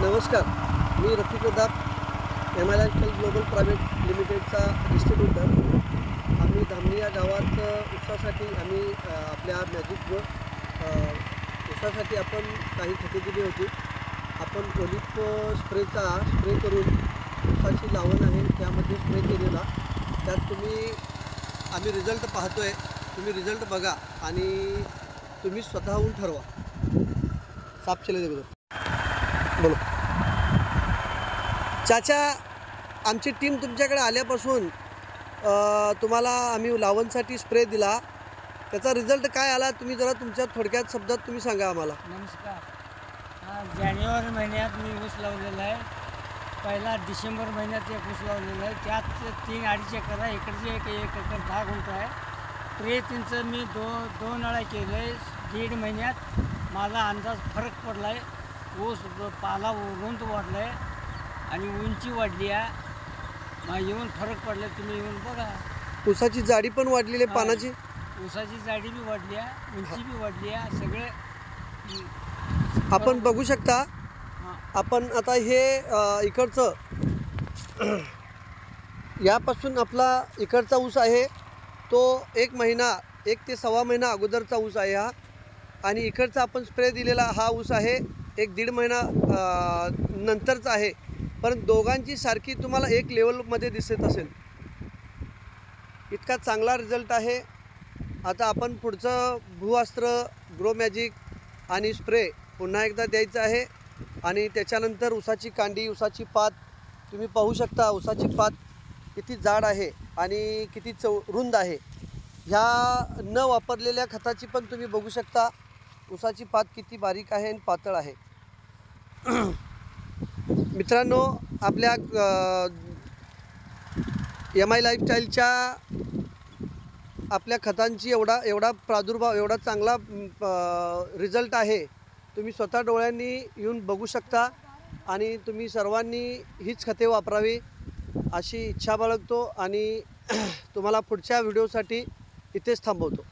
नमस्कार, मी Rafiq रदाब एमआयएल global private लिमिटेडचा distributor. आम्ही धामणी या गावात ऊसासाठी आम्ही आपल्या मॅजिक ग्रो ऊसासाठी आपण काही खते दिली होती। आपण ओलिप स्प्रे करून ऊसाची लावण आहे त्यामध्ये स्प्रे केलेला। त्यात आम्ही रिझल्ट पाहतोय, तुम्ही रिझल्ट बघा आणि तुम्ही स्वतःहून ठरवा। साफ चले देखो बोलो चाचा, आमची टीम तुमच्याकडे आल्यापासून तुम्हाला आम्ही लावणसाठी स्प्रे दिला, त्याचा रिझल्ट काय आला तुम्ही जरा तुमच्या थोडक्यात शब्दात तुम्ही सांगा आम्हाला। नमस्कार। जानेवारी महिन्यात मी ऊस लावलेला आहे। पहिला डिसेंबर महिन्यात एक ऊस लावलेला आहे, त्यात 3-2.5 एकर आहे, इकडचे 1 एकर 10 गुंठ आहे। प्रेतींचं मी दोन वेळा केलं आहे। 1.5 महिन्यात माझा अंदाज फरक पडला आहे। ऊस पाला रुंद वाढला आहे आणि उंची वाढली आहे। मग येऊन फरक पडला, तुम्ही येऊन बघा। ऊसाची जाडी पण वाढलेली आहे, पानाची ऊसाची जाडी बी वाढली आहे, उंची बी वाढली आहे, सगळे आपण बघू शकता। आपण आता हे इकडचं यापासून आपला इकडचा ऊस आहे तो 1 महिना 1 ते सव्वा महिना अगोदरचा ऊस आहे हा, आणि इकडचा आपण स्प्रे दिलेला हा ऊस आहे 1-1.5 महिना नंतरचा आहे। परंतु दोघांची सारखी तुम्हाला एक लेवलमध्ये दिसत असेल, इतका चांगला रिझल्ट आहे। आता आपण पुढचं भूअस्त्र, ग्रो मॅजिक आणि स्प्रे पुन्हा एकदा द्यायचं आहे, आणि त्याच्यानंतर ऊसाची कांडी, ऊसाची पात तुम्ही पाहू शकता। ऊसाची पात किती जाड आहे आणि किती रुंद आहे। ह्या न वापरलेल्या खताची पण तुम्ही बघू शकता, ऊसाची पात किती बारीक आहे आणि पातळ आहे। मित्रांनो, आपल्या MI लाईफस्टाईलच्या आपल्या खतांची एवढा प्रादुर्भाव, एवढा चांगला रिझल्ट आहे, तुम्ही स्वतः डोळ्यांनी येऊन बघू शकता, आणि तुम्ही सर्वांनी हीच खते वापरावी अशी इच्छा बाळगतो, आणि तुम्हाला पुढच्या व्हिडिओसाठी इथेच थांबवतो।